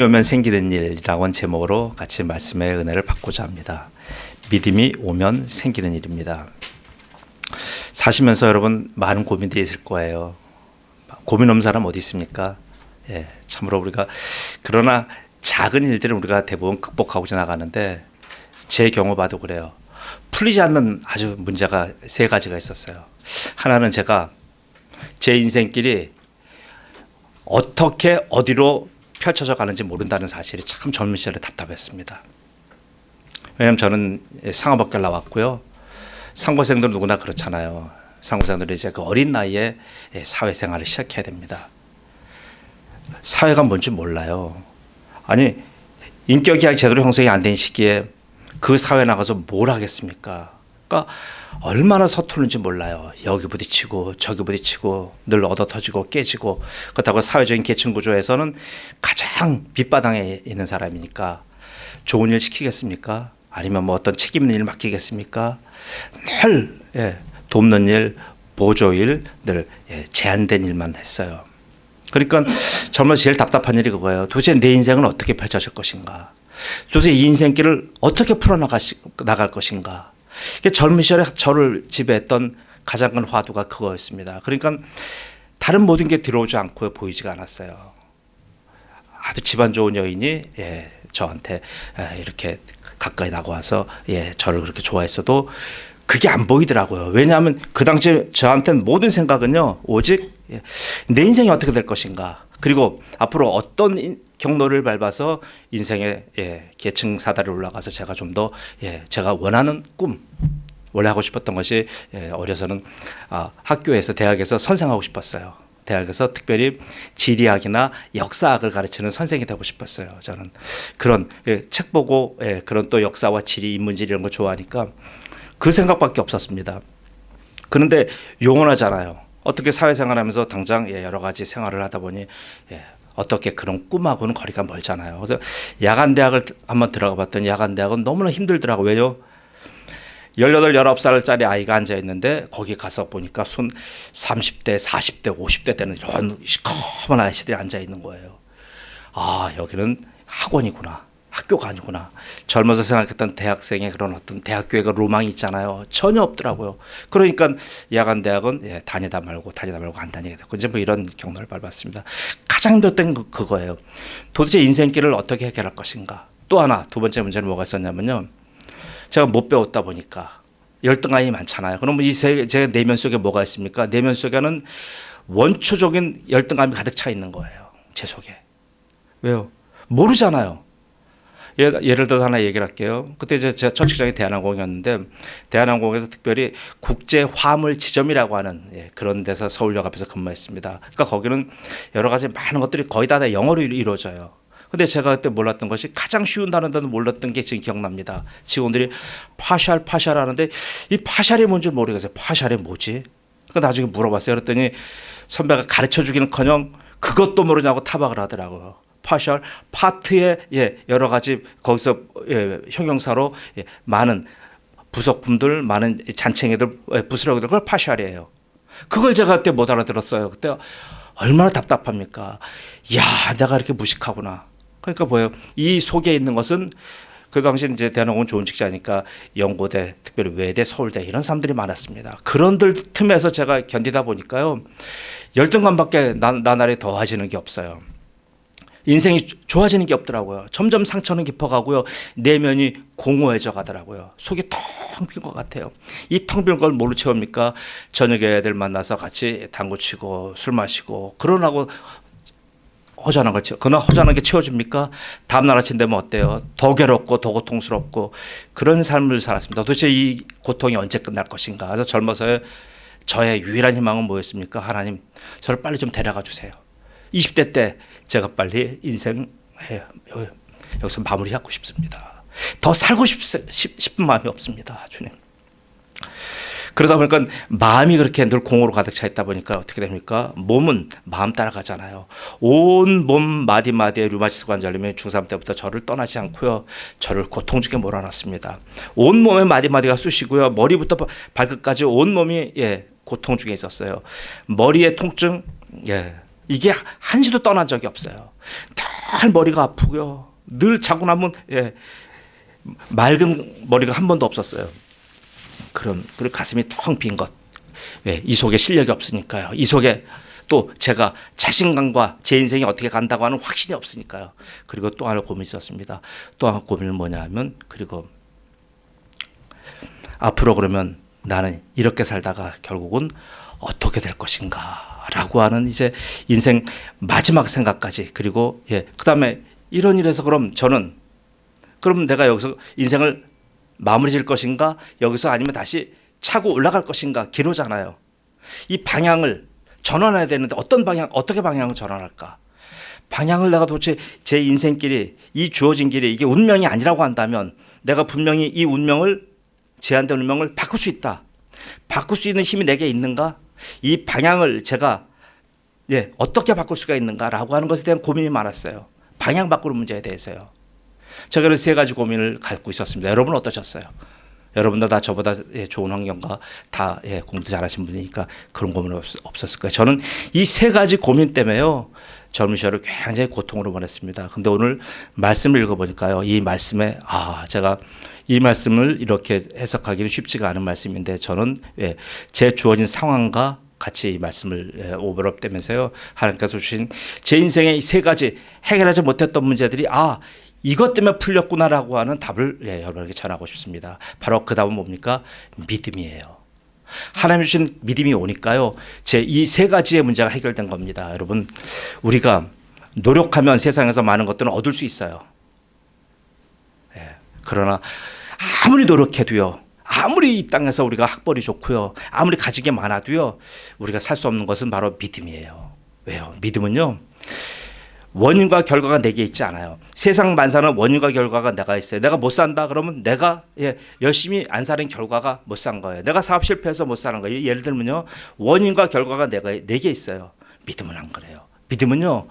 오면 생기는 일이라고 하는 제목으로 같이 말씀의 은혜를 받고자 합니다. 믿음이 오면 생기는 일입니다. 사시면서 여러분 많은 고민들이 있을 거예요. 고민 없는 사람 어디 있습니까? 참으로 우리가 그러나 작은 일들은 우리가 대부분 극복하고자 나가는데 제 경우 봐도 그래요. 풀리지 않는 아주 문제가 세 가지가 있었어요. 하나는 제가 제 인생길이 어떻게 어디로 펼쳐져 가는지 모른다는 사실이 참 젊은 시절에 답답했습니다. 왜냐하면 저는 상업학교 나왔고요. 상고생들은 누구나 그렇잖아요. 상고생들은 이제 그 어린 나이에 사회생활을 시작해야 됩니다. 사회가 뭔지 몰라요. 아니 인격이 제대로 형성이 안 된 시기에 그 사회 나가서 뭘 하겠습니까? 그러니까 얼마나 서투른지 몰라요. 여기 부딪히고 저기 부딪히고 늘 얻어터지고 깨지고 그렇다고 사회적인 계층 구조에서는 가장 밑바닥에 있는 사람이니까 좋은 일 시키겠습니까? 아니면 뭐 어떤 책임 있는 일 맡기겠습니까? 늘 돕는 일, 보조일, 늘 제한된 일만 했어요. 그러니까 정말 제일 답답한 일이 그거예요. 도대체 내 인생은 어떻게 펼쳐질 것인가? 도대체 이 인생길을 어떻게 풀어나갈 것인가? 젊은 시절에 저를 지배했던 가장 큰 화두가 그거였습니다. 그러니까 다른 모든 게 들어오지 않고 보이지가 않았어요. 아주 집안 좋은 여인이 저한테 이렇게 가까이 다가와서 저를 그렇게 좋아했어도 그게 안 보이더라고요. 왜냐하면 그 당시에 저한테는 모든 생각은요 오직 내 인생이 어떻게 될 것인가, 그리고 앞으로 어떤 경로를 밟아서 인생의 계층 사다리에 올라가서 제가 좀 더 제가 원하는 꿈, 원래 하고 싶었던 것이 어려서는 학교에서 대학에서 선생하고 싶었어요. 대학에서 특별히 지리학이나 역사학을 가르치는 선생이 되고 싶었어요. 저는 그런 책 보고 그런 또 역사와 지리, 인문지리 이런 거 좋아하니까 그 생각밖에 없었습니다. 그런데 영원하잖아요. 어떻게 사회생활하면서 당장 여러 가지 생활을 하다 보니 어떻게 그런 꿈하고는 거리가 멀잖아요. 그래서 야간대학을 한번 들어가 봤더니 야간대학은 너무나 힘들더라고요. 왜요? 18, 19살짜리 아이가 앉아있는데 거기 가서 보니까 순 30대, 40대, 50대 되는 이런 시커먼 아저씨들이 앉아있는 거예요. 아, 여기는 학원이구나. 학교가 아니구나. 젊어서 생각했던 대학생의 그런 어떤 대학교의 그 로망이 있잖아요. 전혀 없더라고요. 그러니까 야간 대학은 다니다 말고 안 다니게 됐고 이제 뭐 이런 경로를 밟았습니다. 가장 힘들었던 그거예요. 도대체 인생길을 어떻게 해결할 것인가. 또 하나 두 번째 문제는 뭐가 있었냐면요. 제가 못 배웠다 보니까 열등감이 많잖아요. 그럼 제 내면 속에 뭐가 있습니까? 내면 속에는 원초적인 열등감이 가득 차 있는 거예요. 제 속에. 왜요? 모르잖아요. 예를 들어서 하나 얘기를 할게요. 그때 제가 첫 직장이 대한항공이었는데 대한항공에서 특별히 국제화물 지점이라고 하는 그런 데서 서울역 앞에서 근무했습니다. 그러니까 거기는 여러 가지 많은 것들이 거의 다 영어로 이루어져요. 근데 제가 그때 몰랐던 것이 가장 쉬운 단어도 몰랐던 게 지금 기억납니다. 직원들이 파샬 하는데 이 파샬이 뭔지 모르겠어요. 파샬이 뭐지? 그러니까 나중에 물어봤어요. 그랬더니 선배가 가르쳐 주기는커녕 그것도 모르냐고 타박을 하더라고요. 파샬, 파트의 여러 가지 거기서 형용사로 많은 부속품들, 많은 잔챙이들, 부스러기들, 그걸 파샬이에요. 그걸 제가 그때 못 알아들었어요. 그때 얼마나 답답합니까? 야, 내가 이렇게 무식하구나. 그러니까 뭐예요? 이 속에 있는 것은 그 당시 이제 대한항공은 좋은 직장이니까 연고대, 특별히 외대, 서울대 이런 사람들이 많았습니다. 그런들 틈에서 제가 견디다 보니까요, 열등감밖에 나날이 더해지는 게 없어요. 인생이 좋아지는 게 없더라고요. 점점 상처는 깊어가고요. 내면이 공허해져 가더라고요. 속이 텅 빈 것 같아요. 이 텅 빈 걸 뭘로 채웁니까? 저녁에 애들 만나서 같이 당구 치고 술 마시고 그러라고 허전한 걸 그러나 허전한 게 채워집니까? 다음날 아침 되면 어때요? 더 괴롭고 더 고통스럽고 그런 삶을 살았습니다. 도대체 이 고통이 언제 끝날 것인가? 그래서 젊어서 저의 유일한 희망은 뭐였습니까? 하나님, 저를 빨리 좀 데려가 주세요. 20대 때 제가 빨리 인생 여기서 마무리하고 싶습니다. 더 살고 싶은 마음이 없습니다. 주님. 그러다 보니까 마음이 그렇게 늘 공허로 가득 차 있다 보니까 어떻게 됩니까? 몸은 마음 따라가잖아요. 온 몸 마디마디에 류마티스 관절염이 중3 때부터 저를 떠나지 않고요. 저를 고통 주게 몰아놨습니다. 온 몸에 마디마디가 쑤시고요. 머리부터 발끝까지 온 몸이 고통 중에 있었어요. 머리의 통증, 이게 한시도 떠난 적이 없어요. 늘 머리가 아프고요. 늘 자고 나면 맑은 머리가 한 번도 없었어요. 그리고 가슴이 텅 빈 것. 이 속에 실력이 없으니까요. 이 속에 또 제가 자신감과 제 인생이 어떻게 간다고 하는 확신이 없으니까요. 그리고 또 하나 고민이 있었습니다. 또 하나 고민은 뭐냐 하면, 그리고 앞으로 그러면 나는 이렇게 살다가 결국은 어떻게 될 것인가 라고 하는 이제 인생 마지막 생각까지, 그리고 그 다음에 이런 일에서 그럼 내가 여기서 인생을 마무리 질 것인가, 여기서 아니면 다시 차고 올라갈 것인가, 기로잖아요. 이 방향을 전환해야 되는데 어떻게 방향을 전환할까? 방향을 내가 도대체 제 인생길이, 이 주어진 길이 이게 운명이 아니라고 한다면 내가 분명히 이 운명을, 제한된 운명을 바꿀 수 있다. 바꿀 수 있는 힘이 내게 있는가? 이 방향을 제가 어떻게 바꿀 수가 있는가라고 하는 것에 대한 고민이 많았어요. 방향 바꾸는 문제에 대해서요. 제가 그래서 3가지 고민을 갖고 있었습니다. 여러분 어떠셨어요? 여러분도 다 저보다 좋은 환경과 다 공부 잘하신 분이니까 그런 고민 없었을 거예요. 저는 이 3가지 고민 때문에요, 젊은 시절을 굉장히 고통으로 보냈습니다. 근데 오늘 말씀을 읽어보니까요, 이 말씀에 제가 이 말씀을 이렇게 해석하기는 쉽지가 않은 말씀인데, 저는 제 주어진 상황과 같이 이 말씀을 오버랩되면서요, 하나님께서 주신 제 인생의 이 3가지 해결하지 못했던 문제들이 이것 때문에 풀렸구나라고 하는 답을 여러분에게 전하고 싶습니다. 바로 그 답은 뭡니까? 믿음이에요. 하나님 주신 믿음이 오니까요, 제 이 3가지의 문제가 해결된 겁니다. 여러분, 우리가 노력하면 세상에서 많은 것들은 얻을 수 있어요. 그러나 아무리 노력해도요, 아무리 이 땅에서 우리가 학벌이 좋고요, 아무리 가진 게 많아도요, 우리가 살 수 없는 것은 바로 믿음이에요. 왜요? 믿음은요, 원인과 결과가 내게 있지 않아요. 세상 만사는 원인과 결과가 내가 있어요. 내가 못 산다 그러면 내가 열심히 안 사는 결과가 못 산 거예요. 내가 사업 실패해서 못 사는 거예요. 예를 들면요, 원인과 결과가 내게 있어요. 믿음은 안 그래요. 믿음은요,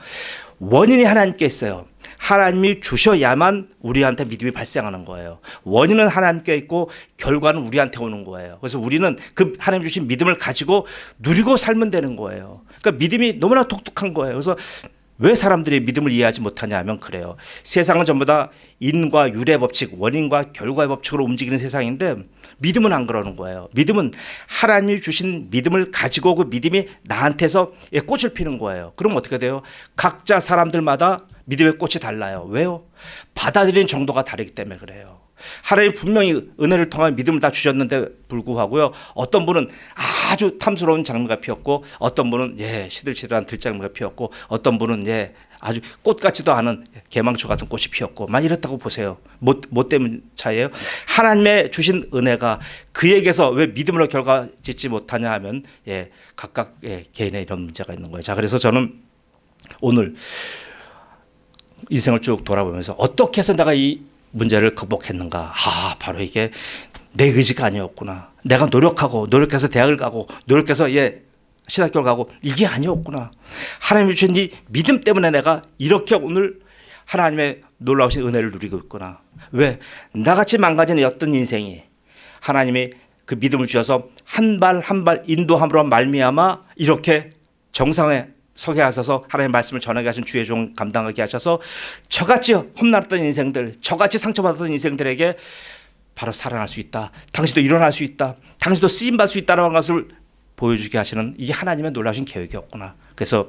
원인이 하나님께 있어요. 하나님이 주셔야만 우리한테 믿음이 발생하는 거예요. 원인은 하나님께 있고 결과는 우리한테 오는 거예요. 그래서 우리는 그 하나님 주신 믿음을 가지고 누리고 살면 되는 거예요. 그러니까 믿음이 너무나 독특한 거예요. 그래서 왜 사람들이 믿음을 이해하지 못하냐 하면 그래요. 세상은 전부 다 인과 유래 법칙, 원인과 결과의 법칙으로 움직이는 세상인데, 믿음은 안 그러는 거예요. 믿음은 하나님이 주신 믿음을 가지고 그 믿음이 나한테서 꽃을 피는 거예요. 그럼 어떻게 돼요? 각자 사람들마다 믿음의 꽃이 달라요. 왜요? 받아들이는 정도가 다르기 때문에 그래요. 하나님 분명히 은혜를 통한 믿음을 다 주셨는데 불구하고요, 어떤 분은 아주 탐스러운 장미가 피었고, 어떤 분은 시들시들한 들장미가 피었고, 어떤 분은 아주 꽃 같지도 않은 개망초 같은 꽃이 피었고, 만 이렇다고 보세요. 뭐 때문 차이예요? 하나님의 주신 은혜가 그에게서 왜 믿음으로 결과 짓지 못하냐 하면 각각 개인의 이런 문제가 있는 거예요. 자, 그래서 저는 오늘 인생을 쭉 돌아보면서 어떻게 해서 내가 이 문제를 극복했는가? 바로 이게 내 의지가 아니었구나. 내가 노력해서 대학을 가고 노력해서 신학교를 가고 이게 아니었구나. 하나님이 주신 이 믿음 때문에 내가 이렇게 오늘 하나님의 놀라우신 은혜를 누리고 있구나. 왜? 나같이 망가진 어떤 인생이 하나님이 그 믿음을 주셔서 한 발 한 발 인도함으로 말미암아 이렇게 정상에 서게 하셔서 하나님의 말씀을 전하게 하신 주의 종 감당하게 하셔서 저같이 험난했던 인생들, 저같이 상처받았던 인생들에게 바로 살아날 수 있다. 당신도 일어날 수 있다. 당신도 쓰임받을 수 있다는 것을 보여주게 하시는 이게 하나님의 놀라우신 계획이었구나. 그래서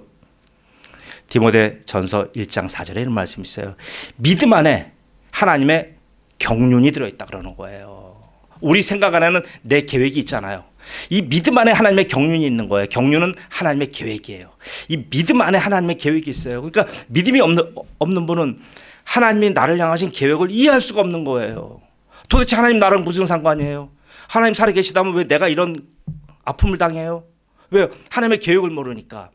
디모데 전서 1장 4절에 이런 말씀이 있어요. 믿음 안에 하나님의 경륜이 들어있다 그러는 거예요. 우리 생각 안에는 내 계획이 있잖아요. 이 믿음 안에 하나님의 경륜이 있는 거예요. 경륜은 하나님의 계획이에요. 이 믿음 안에 하나님의 계획이 있어요. 그러니까 믿음이 없는 분은 하나님이 나를 향하신 계획을 이해할 수가 없는 거예요. 도대체 하나님 나랑 무슨 상관이에요? 하나님 살아 계시다면 왜 내가 이런 아픔을 당해요? 왜요? 하나님의 계획을 모르니까.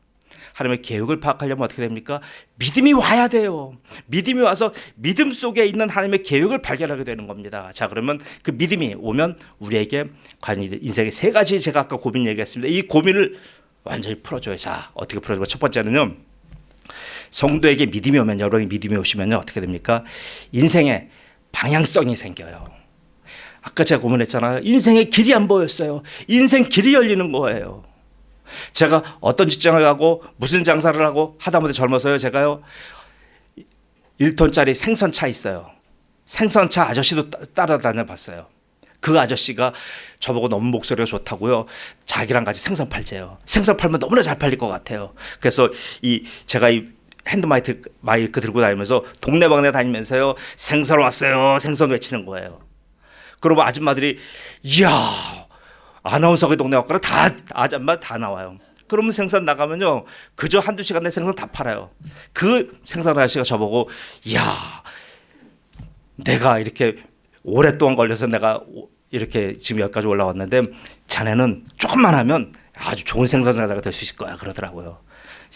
하나님의 계획을 파악하려면 어떻게 됩니까? 믿음이 와야 돼요. 믿음이 와서 믿음 속에 있는 하나님의 계획을 발견하게 되는 겁니다. 자, 그러면 그 믿음이 오면 우리에게 과연 인생의 3가지 제가 아까 고민 얘기했습니다. 이 고민을 완전히 풀어줘요. 자, 어떻게 풀어줘요? 첫 번째는요, 성도에게 믿음이 오면, 여러분이 믿음이 오시면 어떻게 됩니까? 인생에 방향성이 생겨요. 아까 제가 고민했잖아요. 인생의 길이 안 보였어요. 인생 길이 열리는 거예요. 제가 어떤 직장을 가고 무슨 장사를 하고 하다못해 젊어서요, 제가요 1톤짜리 생선차 있어요. 생선차 아저씨도 따라다녀 봤어요. 그 아저씨가 저보고 너무 목소리가 좋다고요. 자기랑 같이 생선 팔재요. 생선 팔면 너무나 잘 팔릴 것 같아요. 그래서 제가 이 마이크 들고 다니면서 동네방네 다니면서요. 생선 왔어요. 생선 외치는 거예요. 그러면 아줌마들이 이야 아나운서가 동네 왔거나 다 아줌마 다 나와요. 그러면 생선 나가면요. 그저 한두 시간 내에 생선 다 팔아요. 그 생선 아저씨가 저보고 이야 내가 이렇게 오랫동안 걸려서 내가 이렇게 지금 여기까지 올라왔는데 자네는 조금만 하면 아주 좋은 생선 사자가 될 수 있을 거야 그러더라고요.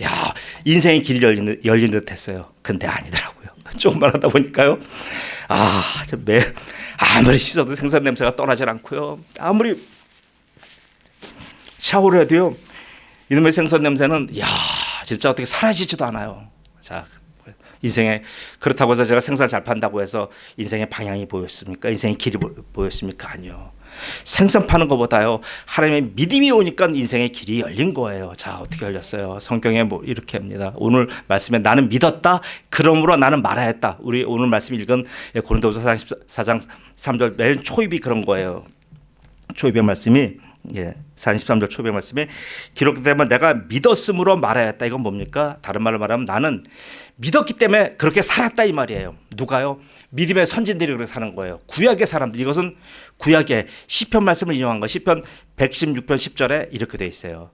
야 인생의 길이 열린 듯 했어요. 근데 아니더라고요. 조금만 하다 보니까요. 아무리 씻어도 생선 냄새가 떠나질 않고요. 아무리 샤워를 해도요. 이놈의 생선 냄새는 진짜 어떻게 사라지지도 않아요. 자, 인생에 그렇다고 해서 제가 생선 잘 판다고 해서 인생의 방향이 보였습니까? 인생의 길이 보였습니까? 아니요. 생선 파는 것보다요. 하나님의 믿음이 오니까 인생의 길이 열린 거예요. 자, 어떻게 열렸어요? 성경에 이렇게 합니다. 오늘 말씀에 나는 믿었다. 그러므로 나는 말하였다. 우리 오늘 말씀 읽은 고린도후서 4장 3절 맨 초입이 그런 거예요. 초입의 말씀이 43절 초입의 말씀에 기록되면 내가 믿었으므로 말하였다. 이건 뭡니까? 다른 말로 말하면 나는 믿었기 때문에 그렇게 살았다 이 말이에요. 누가요? 믿음의 선진들이 그렇게 사는 거예요. 구약의 사람들. 이것은 구약의 시편 말씀을 인용한 거. 시편 116편 10절에 이렇게 돼 있어요.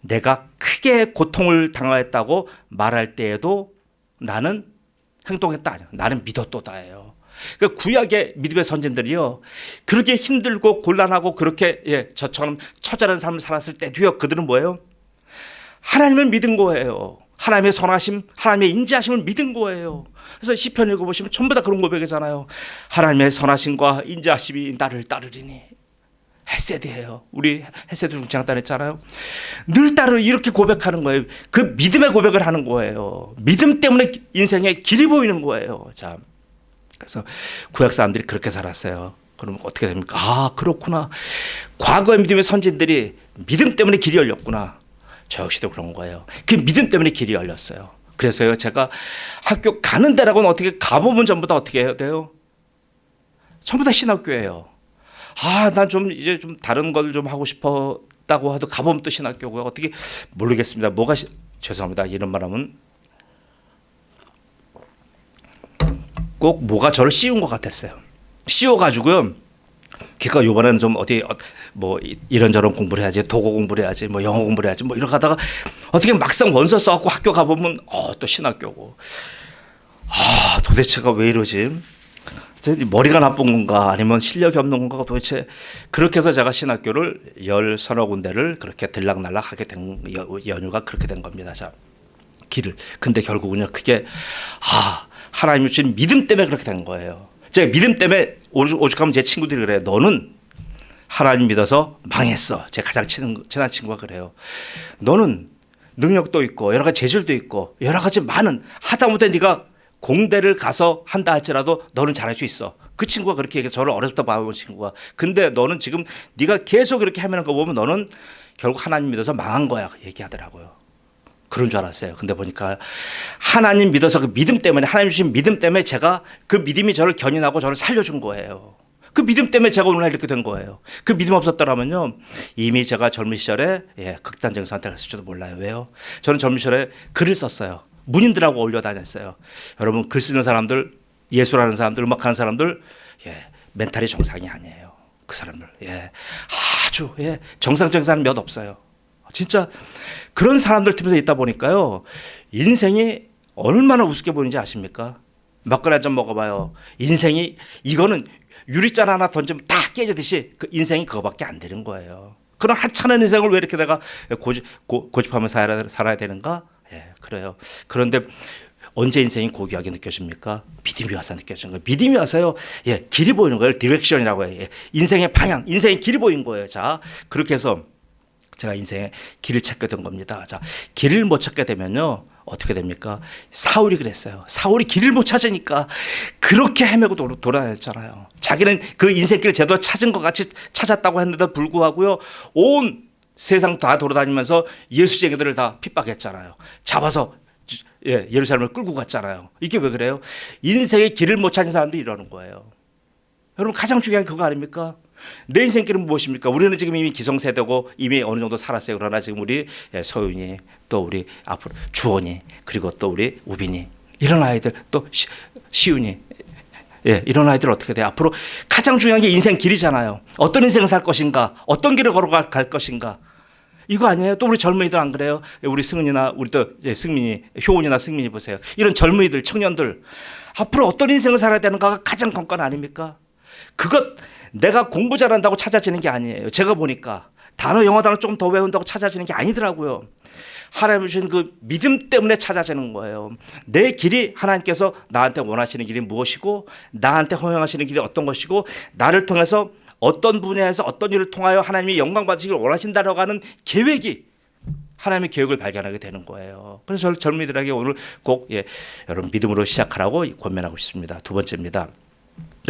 내가 크게 고통을 당하였다고 말할 때에도 나는 행동했다. 나는 믿었도다예요. 그러니까 구약의 믿음의 선진들이요. 그렇게 힘들고 곤란하고 그렇게 저처럼 처절한 삶을 살았을 때도요. 그들은 뭐예요? 하나님을 믿은 거예요. 하나님의 선하심, 하나님의 인자하심을 믿은 거예요. 그래서 시편 읽어보시면 전부 다 그런 고백이잖아요. 하나님의 선하심과 인자하심이 나를 따르리니. 헤세드예요. 우리 헤세드 중창단 했잖아요. 늘 따르 이렇게 고백하는 거예요. 그 믿음의 고백을 하는 거예요. 믿음 때문에 인생의 길이 보이는 거예요. 자, 그래서 구약 사람들이 그렇게 살았어요. 그럼 어떻게 됩니까? 그렇구나. 과거의 믿음의 선진들이 믿음 때문에 길이 열렸구나. 저 역시도 그런 거예요. 그 믿음 때문에 길이 열렸어요. 그래서요, 제가 학교 가는 데라고는 어떻게 가보면 전부 다 어떻게 해야 돼요? 전부 다 신학교예요. 난 좀 이제 좀 다른 걸 좀 하고 싶었다고 해도 가보면 또 신학교고요. 어떻게 모르겠습니다. 죄송합니다. 이런 말하면 꼭 뭐가 저를 씌운 것 같았어요. 씌워가지고요. 그러니까 이번에는 좀 어디 이런저런 공부를 해야지, 도고 공부를 해야지, 영어 공부를 해야지, 이러고 하다가 어떻게 막상 원서 써갖고 학교 가보면 또 신학교고. 도대체가 왜 이러지? 머리가 나쁜 건가 아니면 실력이 없는 건가 도대체. 그렇게 해서 제가 신학교를 10서너 군데를 그렇게 들락날락 하게 된 연유가 그렇게 된 겁니다. 자, 길을. 근데 결국은요, 그게 하나님이 주신 믿음 때문에 그렇게 된 거예요. 제가 믿음 때문에 오죽하면 제 친구들이 그래요. 너는 하나님 믿어서 망했어. 제 가장 친한 친구가 그래요. 너는 능력도 있고 여러 가지 재질도 있고 여러 가지 많은 하다못해 네가 공대를 가서 한다 할지라도 너는 잘할 수 있어. 그 친구가 그렇게 얘기해서 저를 어려서부터 봐온 친구가. 근데 너는 지금 네가 계속 이렇게 헤매는 거 보면 너는 결국 하나님 믿어서 망한 거야. 얘기하더라고요. 그런 줄 알았어요. 근데 보니까 하나님 믿어서 그 믿음 때문에, 하나님 주신 믿음 때문에 제가 그 믿음이 저를 견인하고 저를 살려준 거예요. 그 믿음 때문에 제가 오늘날 이렇게 된 거예요. 그 믿음 없었더라면요, 이미 제가 젊은 시절에 극단적인 선택을 했을지도 몰라요. 왜요? 저는 젊은 시절에 글을 썼어요. 문인들하고 어울려 다녔어요. 여러분, 글 쓰는 사람들, 예술하는 사람들, 음악하는 사람들, 멘탈이 정상이 아니에요. 그 사람들, 아주 정상적인 사람 몇 없어요. 진짜 그런 사람들 틈에서 있다 보니까요, 인생이 얼마나 우습게 보이는지 아십니까? 막걸리 한 잔 먹어봐요. 인생이 이거는 유리잔 하나 던지면 다 깨지듯이 그 인생이 그거밖에 안 되는 거예요. 그런 하찮은 인생을 왜 이렇게 내가 고집하며 살아야 되는가? 그래요. 그런데 언제 인생이 고귀하게 느껴집니까? 믿음이 와서 느껴지는 거예요. 믿음이 와서요, 길이 보이는 거예요. 디렉션이라고 해요. 인생의 방향, 인생의 길이 보인 거예요. 자, 그렇게 해서 제가 인생의 길을 찾게 된 겁니다. 자, 길을 못 찾게 되면요, 어떻게 됩니까? 사울이 그랬어요. 사울이 길을 못 찾으니까 그렇게 헤매고 돌아다녔잖아요. 자기는 그 인생길을 제대로 찾은 것 같이 찾았다고 했는데도 불구하고요, 온 세상 다 돌아다니면서 예수쟁이들을 다 핍박했잖아요. 잡아서 예루살렘을 끌고 갔잖아요. 이게 왜 그래요? 인생의 길을 못 찾은 사람들이 이러는 거예요. 여러분 가장 중요한 그거 아닙니까? 내 인생 길은 무엇입니까? 우리는 지금 이미 기성세대고 이미 어느 정도 살았어요. 그러나 지금 우리 서윤이 또 우리 앞으로 주원이 그리고 또 우리 우빈이 이런 아이들 또 시윤이 이런 아이들 어떻게 돼요? 앞으로 가장 중요한 게 인생 길이잖아요. 어떤 인생을 살 것인가? 어떤 길을 걸어갈 것인가? 이거 아니에요? 또 우리 젊은이들 안 그래요? 우리 승은이나 우리 또 승민이, 효은이나 승민이 보세요. 이런 젊은이들, 청년들 앞으로 어떤 인생을 살아야 되는가가 가장 관건 아닙니까? 그것 내가 공부 잘한다고 찾아지는 게 아니에요. 제가 보니까 영어 단어 조금 더 외운다고 찾아지는 게 아니더라고요. 하나님 주신 그 믿음 때문에 찾아지는 거예요. 내 길이 하나님께서 나한테 원하시는 길이 무엇이고 나한테 허용하시는 길이 어떤 것이고 나를 통해서 어떤 분야에서 어떤 일을 통하여 하나님이 영광 받으시길 원하신다라고 하는 계획이 하나님의 계획을 발견하게 되는 거예요. 그래서 젊은이들에게 오늘 꼭 여러분 믿음으로 시작하라고 권면하고 싶습니다. 두 번째입니다.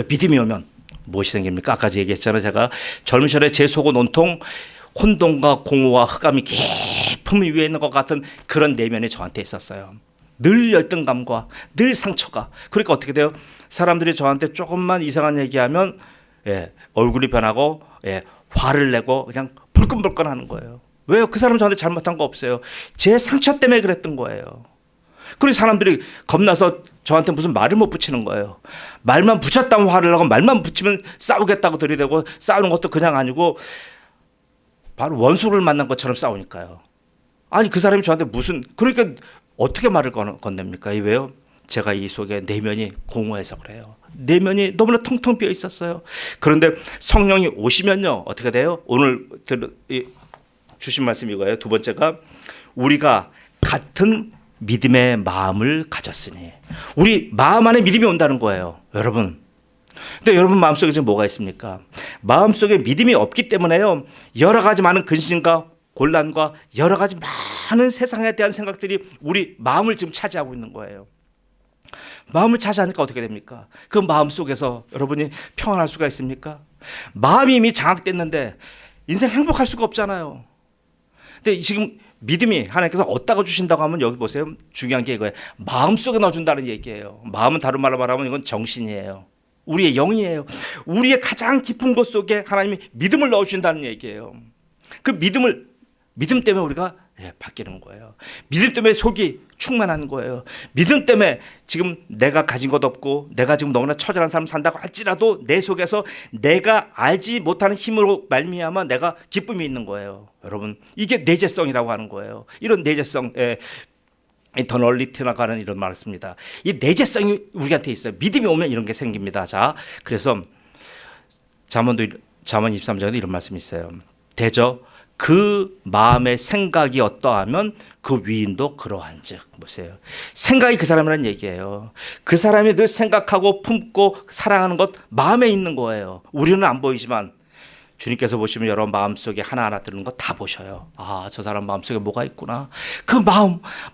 믿음이 오면 무엇이 생깁니까? 아까 얘기했잖아요. 제가 젊은 시절에 제 속은 온통 혼돈과 공허와 흑암이 깊음 위에 있는 것 같은 그런 내면이 저한테 있었어요. 늘 열등감과 늘 상처가. 그러니까 어떻게 돼요? 사람들이 저한테 조금만 이상한 얘기하면 얼굴이 변하고 화를 내고 그냥 불끈불끈 하는 거예요. 왜요? 그 사람 저한테 잘못한 거 없어요. 제 상처 때문에 그랬던 거예요. 그리고 사람들이 겁나서 저한테 무슨 말을 못 붙이는 거예요. 말만 붙였다면 화를 나고 말만 붙이면 싸우겠다고 들이대고 싸우는 것도 그냥 아니고 바로 원수를 만난 것처럼 싸우니까요. 아니 그 사람이 저한테 그러니까 어떻게 말을 건넵니까? 왜요? 제가 이 속에 내면이 공허해서 그래요. 내면이 너무나 텅텅 비어 있었어요. 그런데 성령이 오시면요 어떻게 돼요? 오늘 주신 말씀이 이거예요. 두 번째가 우리가 같은 믿음의 마음을 가졌으니 우리 마음 안에 믿음이 온다는 거예요. 여러분. 근데 여러분 마음속에 지금 뭐가 있습니까? 마음속에 믿음이 없기 때문에요. 여러 가지 많은 근심과 곤란과 여러 가지 많은 세상에 대한 생각들이 우리 마음을 지금 차지하고 있는 거예요. 마음을 차지하니까 어떻게 됩니까? 그 마음 속에서 여러분이 평안할 수가 있습니까? 마음이 이미 장악됐는데 인생 행복할 수가 없잖아요. 근데 지금 믿음이 하나님께서 어디다가 주신다고 하면 여기 보세요. 중요한 게 이거예요. 마음속에 넣어준다는 얘기예요. 마음은 다른 말로 말하면 이건 정신이에요. 우리의 영이에요. 우리의 가장 깊은 곳 속에 하나님이 믿음을 넣어주신다는 얘기예요. 그 믿음 때문에 우리가 바뀌는 거예요. 믿음 때문에 속이 충만한 거예요. 믿음 때문에 지금 내가 가진 것 없고 내가 지금 너무나 처절한 삶을 산다고 할지라도 내 속에서 내가 알지 못하는 힘으로 말미암아 내가 기쁨이 있는 거예요. 여러분 이게 내재성이라고 하는 거예요. 이런 내재성 이터널리티라고 하는 이런 말을 씁니다. 이 내재성이 우리한테 있어요. 믿음이 오면 이런 게 생깁니다. 자, 그래서 잠언 23장에도 이런 말씀이 있어요. 대저 그 마음의 생각이 어떠하면 그 위인도 그러한즉. 보세요. 생각이 그 사람이라는 얘기예요. 그 사람이 늘 생각하고 품고 사랑하는 것 마음에 있는 거예요. 우리는 안 보이지만 주님께서 보시면 여러분 마음속에 하나하나 드는 거 다 보셔요. 아, 저 사람 마음속에 뭐가 있구나. 그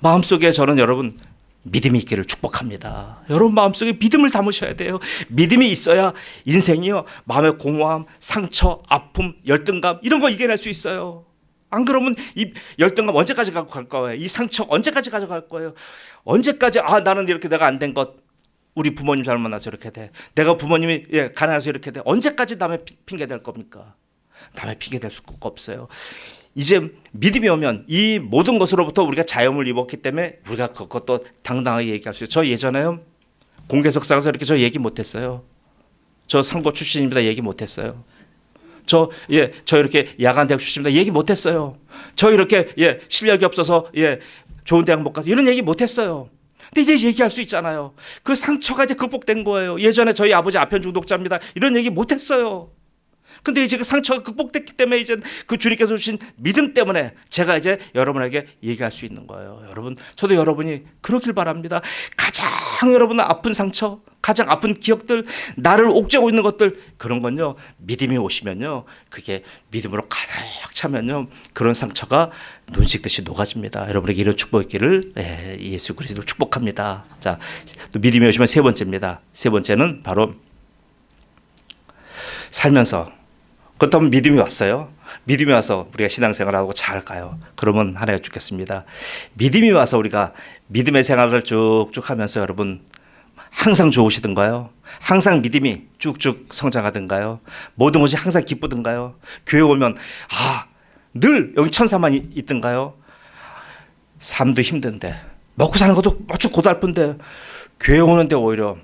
마음속에 저는 여러분 믿음이 있기를 축복합니다. 여러분 마음속에 믿음을 담으셔야 돼요. 믿음이 있어야 인생이요 마음의 공허함, 상처, 아픔, 열등감 이런 거 이겨낼 수 있어요. 안 그러면 이 열등감 언제까지 갖고 갈 거예요? 이 상처 언제까지 가져갈 거예요? 언제까지 나는 이렇게 내가 안 된 것 우리 부모님 잘못 만나서 이렇게 돼. 내가 부모님이 가난해서 이렇게 돼. 언제까지 남의 핑계 댈 겁니까? 남의 핑계 댈 수가 없어요. 이제 믿음이 오면 이 모든 것으로부터 우리가 자유함을 입었기 때문에 우리가 그것도 당당하게 얘기할 수 있어요. 저 예전에요. 공개석상에서 이렇게 저 얘기 못했어요. 저 상고 출신입니다. 얘기 못했어요. 저 이렇게 야간 대학 출신입니다. 얘기 못했어요. 저 이렇게 실력이 없어서 좋은 대학 못 가서 이런 얘기 못했어요. 근데 이제 얘기할 수 있잖아요. 그 상처가 이제 극복된 거예요. 예전에 저희 아버지 아편 중독자입니다. 이런 얘기 못했어요. 근데 이제 그 상처가 극복됐기 때문에 이제 그 주님께서 주신 믿음 때문에 제가 이제 여러분에게 얘기할 수 있는 거예요. 여러분, 저도 여러분이 그러길 바랍니다. 가장 여러분 아픈 상처, 가장 아픈 기억들, 나를 옥죄고 있는 것들 그런 건요. 믿음이 오시면요. 그게 믿음으로 가득 차면요. 그런 상처가 눈 씻듯이 녹아집니다. 여러분에게 이런 축복이 있기를 예수 그리스도로 축복합니다. 자, 또 믿음이 오시면 세 번째입니다. 세 번째는 바로 살면서 그렇다면 믿음이 왔어요. 믿음이 와서 우리가 신앙생활하고 잘할까요? 그러면 하나가 죽겠습니다. 믿음이 와서 우리가 믿음의 생활을 쭉쭉 하면서 여러분 항상 좋으시던가요? 항상 믿음이 쭉쭉 성장하던가요? 모든 것이 항상 기쁘던가요? 교회 오면 늘 여기 천사만 있던가요? 삶도 힘든데 먹고 사는 것도 어쩌 고달픈데 교회 오는데 오히려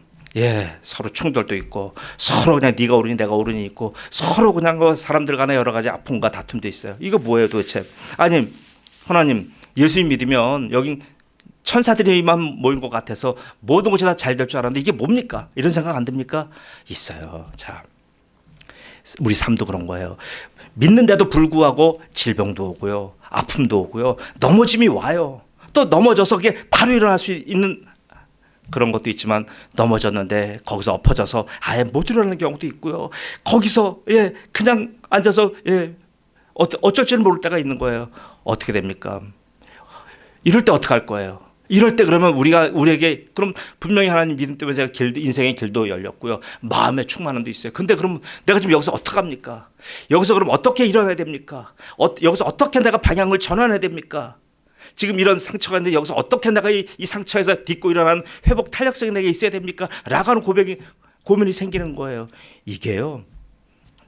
서로 충돌도 있고 서로 그냥 네가 옳으니 내가 옳으니 있고 서로 그냥 사람들 간에 여러 가지 아픔과 다툼도 있어요. 이거 뭐예요 도대체? 아니 하나님 예수님 믿으면 여긴 천사들이만 모인 것 같아서 모든 것이 다 잘 될 줄 알았는데 이게 뭡니까? 이런 생각 안 듭니까? 있어요. 자, 우리 삶도 그런 거예요. 믿는데도 불구하고 질병도 오고요, 아픔도 오고요, 넘어짐이 와요. 또 넘어져서 그게 바로 일어날 수 있는 그런 것도 있지만 넘어졌는데 거기서 엎어져서 아예 못 일어나는 경우도 있고요. 거기서 그냥 앉아서 어쩔 줄 모를 때가 있는 거예요. 어떻게 됩니까? 이럴 때 어떻게 할 거예요? 이럴 때 그러면 우리에게 그럼 분명히 하나님 믿음 때문에 제가 인생의 길도 열렸고요. 마음의 충만함도 있어요. 근데 그럼 내가 지금 여기서 어떻게 합니까? 여기서 그럼 어떻게 일어나야 됩니까? 여기서 어떻게 내가 방향을 전환해야 됩니까? 지금 이런 상처가 있는데 여기서 어떻게 내가 이 상처에서 딛고 일어나는 회복 탄력성이 내게 있어야 됩니까? 라고 하는 고민이 생기는 거예요. 이게요.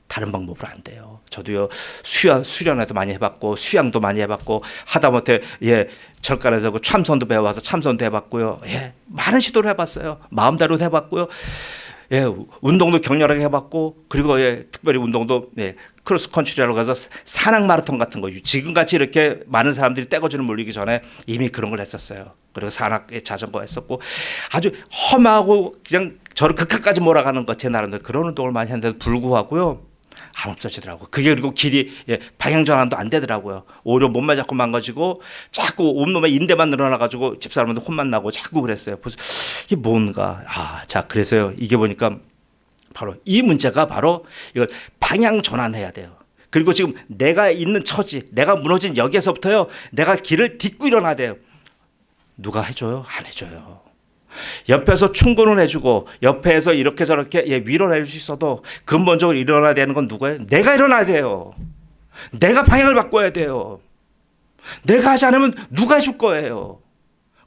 다른 방법으로 안 돼요. 저도요 수련회도 많이 해봤고 수양도 많이 해봤고 하다못해 절간에서 그 참선도 배워와서 참선도 해봤고요. 많은 시도를 해봤어요. 마음대로도 해봤고요. 운동도 격렬하게 해봤고 그리고 특별히 운동도 크로스컨트리라고 해서 산악 마라톤 같은 거 지금같이 이렇게 많은 사람들이 떼거지를 몰리기 전에 이미 그런 걸 했었어요. 그리고 산악에 자전거 했었고 아주 험하고 그냥 저를 극한까지 몰아가는 것 제 나름대로 그런 운동을 많이 했는데도 불구하고요. 안 없어지더라고요. 그게 그리고 길이 방향 전환도 안 되더라고요. 오히려 몸만 자꾸 망가지고 자꾸 온몸에 인대만 늘어나가지고 집사람한테 혼만 나고 자꾸 그랬어요. 그래서 이게 뭔가 자 그래서요 이게 보니까 바로 이 문제가 바로 이걸 방향 전환해야 돼요. 그리고 지금 내가 있는 처지, 내가 무너진 여기에서부터요 내가 길을 딛고 일어나야 돼요. 누가 해줘요? 안 해줘요. 옆에서 충고는 해주고 옆에서 이렇게 저렇게 위로를 해줄 수 있어도 근본적으로 일어나야 되는 건 누구예요? 내가 일어나야 돼요. 내가 방향을 바꿔야 돼요. 내가 하지 않으면 누가 해줄 거예요?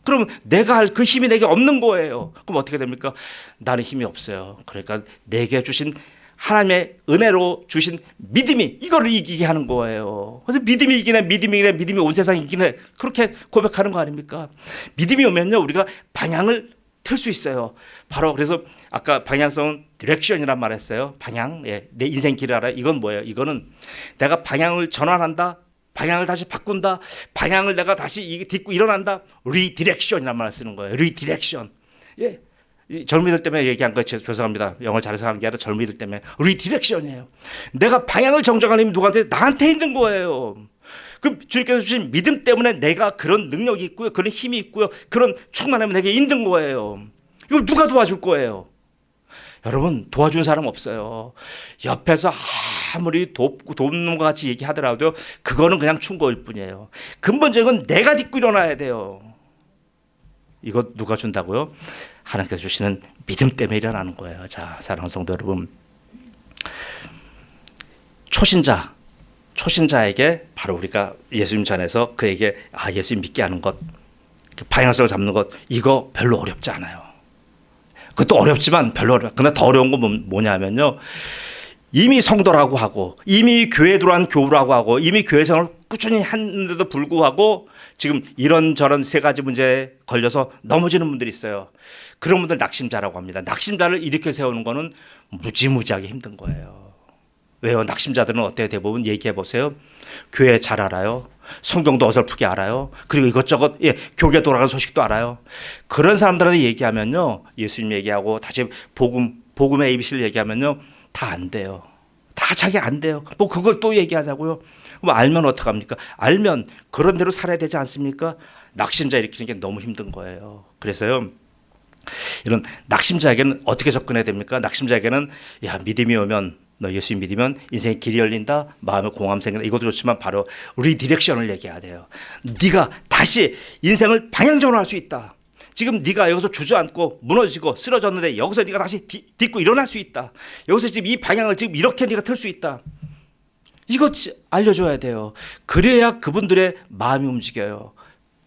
그러면 내가 할 그 힘이 내게 없는 거예요. 그럼 어떻게 됩니까? 나는 힘이 없어요. 그러니까 내게 주신 하나님의 은혜로 주신 믿음이 이거를 이기게 하는 거예요. 그래서 믿음이 이기네, 믿음이 온 세상 이기네. 그렇게 고백하는 거 아닙니까? 믿음이 오면요, 우리가 방향을 틀 수 있어요. 바로 그래서 아까 방향성은 디렉션이란 말 했어요. 방향, 내 인생 길을 알아요. 이건 뭐예요? 이거는 내가 방향을 전환한다. 방향을 다시 바꾼다. 방향을 내가 다시 딛고 일어난다. 리디렉션이란 말을 쓰는 거예요. 리디렉션. 젊이들 때문에 얘기한 거 죄송합니다. 영어를 잘해서 하는 게 아니라 젊이들 때문에 리디렉션이에요. 내가 방향을 정정하는 힘이 누구한테? 나한테 있는 거예요. 그럼 주님께서 주신 믿음 때문에 내가 그런 능력이 있고요. 그런 힘이 있고요. 그런 충만함이 내게 있는 거예요. 이걸 누가 도와줄 거예요? 여러분 도와준 사람 없어요. 옆에서 아무리 돕는 것 같이 얘기하더라도 그거는 그냥 충고일 뿐이에요. 근본적인 건 내가 딛고 일어나야 돼요. 이거 누가 준다고요? 하나님께서 주시는 믿음 때문에 일어나는 거예요. 자, 사랑하는 성도 여러분, 초신자에게 바로 우리가 예수님 전에서 그에게 예수님 믿게 하는 것, 방향성을 잡는 것, 이거 별로 어렵지 않아요. 그것도 어렵지만 별로 어렵다. 근데 더 어려운 건 뭐냐면요, 이미 성도라고 하고 이미 교회에 들어간 교우라고 하고 이미 교회 생활을 꾸준히 하는데도 불구하고 지금 이런저런 세 가지 문제에 걸려서 넘어지는 분들이 있어요. 그런 분들 낙심자라고 합니다. 낙심자를 일으켜 세우는 거는 무지무지하게 힘든 거예요. 왜요? 낙심자들은 어때요? 대부분 얘기해 보세요. 교회 잘 알아요. 성경도 어설프게 알아요. 그리고 이것저것 교계 돌아가는 소식도 알아요. 그런 사람들한테 얘기하면요, 예수님 얘기하고 다시 복음의 ABC를 얘기하면요, 다 안 돼요. 다 자기 안 돼요. 뭐 그걸 또 얘기하자고요. 뭐 알면 어떡합니까? 알면 그런 대로 살아야 되지 않습니까? 낙심자 일으키는 게 너무 힘든 거예요. 그래서요, 이런 낙심자에게는 어떻게 접근해야 됩니까? 낙심자에게는 믿음이 오면, 너 예수 믿으면 인생의 길이 열린다, 마음의 공허함 생긴다, 이것도 좋지만 바로 리디렉션을 얘기해야 돼요. 네가 다시 인생을 방향 전환할 수 있다. 지금 네가 여기서 주저앉고 무너지고 쓰러졌는데 여기서 네가 다시 딛고 일어날 수 있다. 여기서 지금 이 방향을 지금 이렇게 네가 틀 수 있다. 이거 알려줘야 돼요. 그래야 그분들의 마음이 움직여요.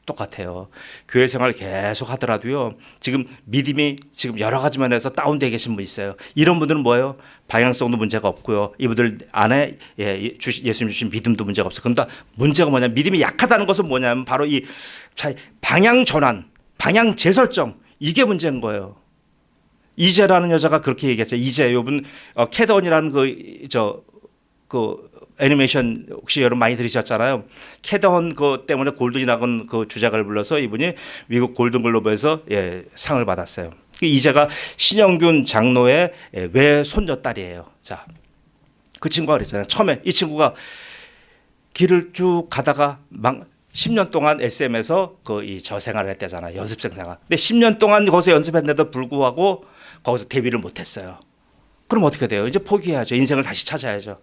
똑같아요. 교회 생활 계속 하더라도요. 지금 믿음이 지금 여러 가지 면에서 다운되어 계신 분 있어요. 이런 분들은 뭐예요? 방향성도 문제가 없고요. 이분들 안에 예수님 주신 믿음도 문제가 없어요. 그런데 문제가 뭐냐면 믿음이 약하다는 것은 뭐냐면 바로 이 방향 전환, 방향 재설정 이게 문제인 거예요. 이재라는 여자가 그렇게 얘기했어요. 이재 요분 캐던이라는 그 애니메이션 혹시 여러분 많이 들으셨잖아요. 캐던 그 때문에 골든이라는 그 주작을 불러서 이분이 미국 골든글로브에서 상을 받았어요. 이제가 신영균 장로의 외손녀딸이에요. 자, 그 친구가 그랬잖아요. 처음에 이 친구가 길을 쭉 가다가 10년 동안 SM에서 이 저생활을 했대잖아요. 연습생 생활. 근데 10년 동안 거기서 연습했는데도 불구하고 거기서 데뷔를 못했어요. 그럼 어떻게 돼요? 이제 포기해야죠. 인생을 다시 찾아야죠.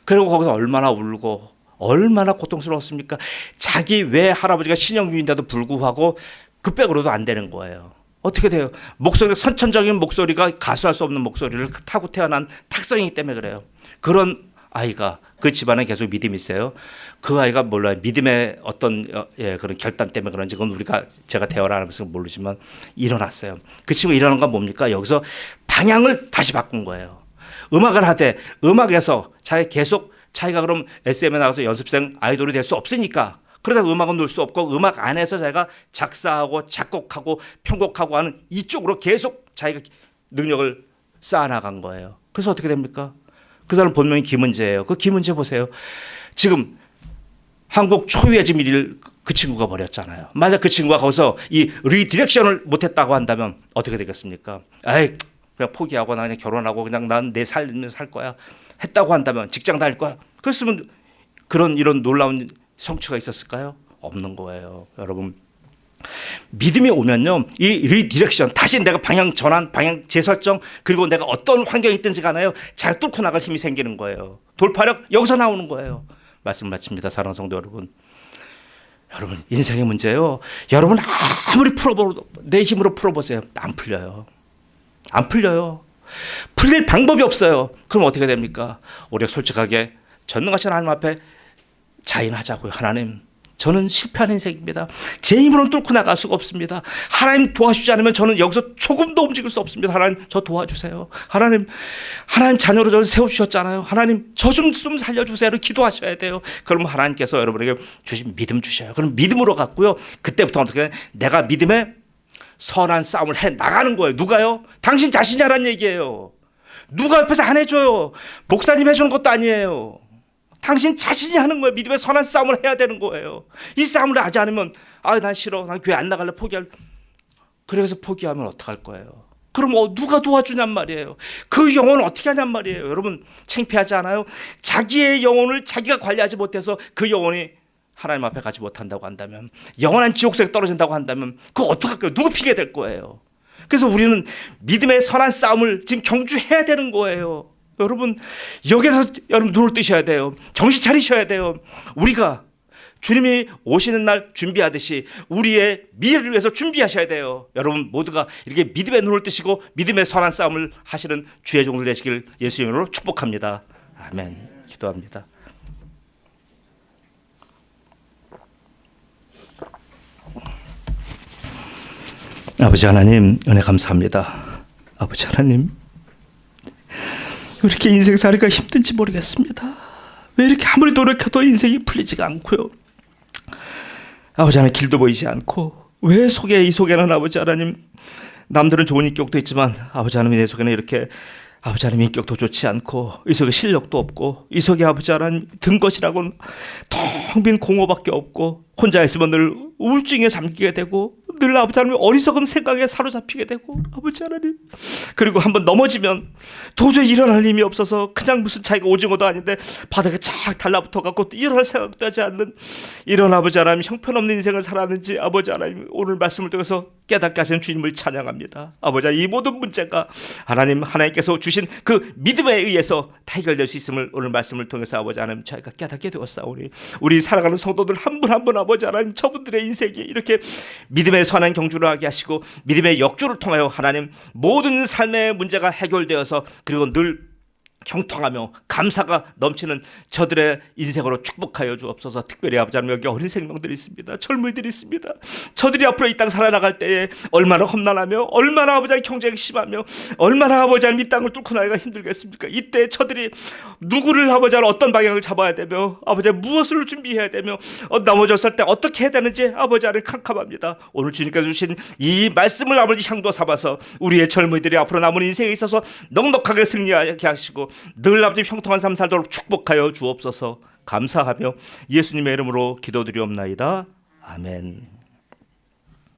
그리고 거기서 얼마나 울고 얼마나 고통스러웠습니까? 자기 외할아버지가 신영균인데도 불구하고 그 백으로도 안 되는 거예요. 어떻게 돼요? 목소리가 선천적인 목소리가 가수할 수 없는 목소리를 타고 태어난 탁성이기 때문에 그래요. 그런 아이가 그 집안에 계속 믿음이 있어요. 그 아이가 몰라요. 믿음의 어떤 그런 결단 때문에 그런지 그건 제가 대화를 하면서 모르지만 일어났어요. 그 친구 일어난 건 뭡니까? 여기서 방향을 다시 바꾼 거예요. 음악을 하되 음악에서 자기가 그럼 SM에 나가서 연습생 아이돌이 될 수 없으니까 그러다 음악은 놀 수 없고 음악 안에서 자기가 작사하고 작곡하고 편곡하고 하는 이쪽으로 계속 자기가 능력을 쌓아나간 거예요. 그래서 어떻게 됩니까? 그 사람 본명이 김은재예요. 그 김은재 보세요. 지금 한국 초유의 지밀을 그 친구가 버렸잖아요. 만약 그 친구가 거기서 이 리디렉션을 못했다고 한다면 어떻게 되겠습니까? 에이 그냥 포기하고 나 그냥 결혼하고 그냥 난 내 삶을 살 거야 했다고 한다면 직장 다닐 거야. 그랬으면 이런 놀라운 성취가 있었을까요? 없는 거예요. 여러분 믿음이 오면요 이 리디렉션 다시 내가 방향 전환 방향 재설정 그리고 내가 어떤 환경이 있든지 간에요 잘 뚫고 나갈 힘이 생기는 거예요. 돌파력 여기서 나오는 거예요. 말씀 마칩니다. 사랑하는 성도 여러분, 인생의 문제요 여러분 아무리 내 힘으로 풀어보세요. 안 풀려요. 풀릴 방법이 없어요. 그럼 어떻게 됩니까? 우리가 솔직하게 전능하신 하나님 앞에 자인하자고요. 하나님 저는 실패한 인생입니다. 제 힘으로는 뚫고 나갈 수가 없습니다. 하나님 도와주지 않으면 저는 여기서 조금도 움직일 수 없습니다. 하나님 저 도와주세요. 하나님 자녀로 저를 세워주셨잖아요. 하나님 저 좀 살려주세요. 기도하셔야 돼요. 그러면 하나님께서 여러분에게 주신 믿음 주셔요. 그럼 믿음으로 갔고요. 그때부터 어떻게 내가 믿음에 선한 싸움을 해 나가는 거예요. 누가요? 당신 자신이 하라는 얘기예요. 누가 옆에서 안 해줘요. 목사님 해주는 것도 아니에요. 당신 자신이 하는 거예요. 믿음의 선한 싸움을 해야 되는 거예요. 이 싸움을 하지 않으면 난 싫어. 난 교회 안 나갈래. 그래서 포기하면 어떡할 거예요. 그럼 누가 도와주냔 말이에요. 그 영혼을 어떻게 하냔 말이에요. 여러분 창피하지 않아요? 자기의 영혼을 자기가 관리하지 못해서 그 영혼이 하나님 앞에 가지 못한다고 한다면 영원한 지옥속에 떨어진다고 한다면 그거 어떡할까요? 누구 피게 될 거예요. 그래서 우리는 믿음의 선한 싸움을 지금 경주해야 되는 거예요. 여러분 여기서 여러분 눈을 뜨셔야 돼요. 정신 차리셔야 돼요. 우리가 주님이 오시는 날 준비하듯이 우리의 미래를 위해서 준비하셔야 돼요. 여러분 모두가 이렇게 믿음의 눈을 뜨시고 믿음의 선한 싸움을 하시는 주의 종들 되시길 예수의 이름으로 축복합니다. 아멘. 기도합니다. 아버지 하나님 은혜 감사합니다. 아버지 하나님 왜 이렇게 인생살이가 힘든지 모르겠습니다. 왜 이렇게 아무리 노력해도 인생이 풀리지가 않고요. 아버지 하나님 길도 보이지 않고 왜 이 속에는 아버지 하나님 남들은 좋은 인격도 있지만 아버지 하나님 내 속에는 이렇게 아버지 하나님 인격도 좋지 않고 이 속에 실력도 없고 이 속에 아버지 하나님 든 것이라고는 텅 빈 공허밖에 없고 혼자 있으면 늘 우울증에 잠기게 되고 늘 아버지 하나님 어리석은 생각에 사로잡히게 되고 아버지 하나님 그리고 한번 넘어지면 도저히 일어날 힘이 없어서 그냥 무슨 자기가 오징어도 아닌데 바닥에 착 달라붙어 갖고 일어날 생각도 하지 않는 이런 아버지 하나님 형편없는 인생을 살았는지 아버지 하나님 오늘 말씀을 통해서 깨닫게 하시는 주님을 찬양합니다. 아버지 하나님 이 모든 문제가 하나님께서 주신 그 믿음에 의해서 해결될 수 있음을 오늘 말씀을 통해서 아버지 하나님 저희가 깨닫게 되었사오니 우리 살아가는 성도들 한 분 한 분 아버지 하나님 저분들의 인생이 이렇게 믿음의 선한 경주를 하게 하시고 믿음의 역주를 통하여 하나님 모든 삶의 문제가 해결되어서 그리고 늘 형통하며 감사가 넘치는 저들의 인생으로 축복하여 주옵소서. 특별히 아버지 하나님, 여기 어린 생명들이 있습니다. 젊은이들이 있습니다. 저들이 앞으로 이 땅 살아나갈 때에 얼마나 험난하며 얼마나 아버지 하나님 경쟁이 심하며 얼마나 아버지 하나님 이 땅을 뚫고 나가기가 힘들겠습니까? 이때 저들이 누구를 아버지 하나님 어떤 방향을 잡아야 되며 아버지 하나님 무엇을 준비해야 되며 넘어졌을 때 어떻게 해야 되는지 아버지 하나님 캄캄합니다. 오늘 주님께서 주신 이 말씀을 아버지 향도 삼아서 우리의 젊은이들이 앞으로 남은 인생에 있어서 넉넉하게 승리하게 하시고 늘 아버지 형통한 삶 살도록 축복하여 주옵소서. 감사하며 예수님의 이름으로 기도드리옵나이다. 아멘.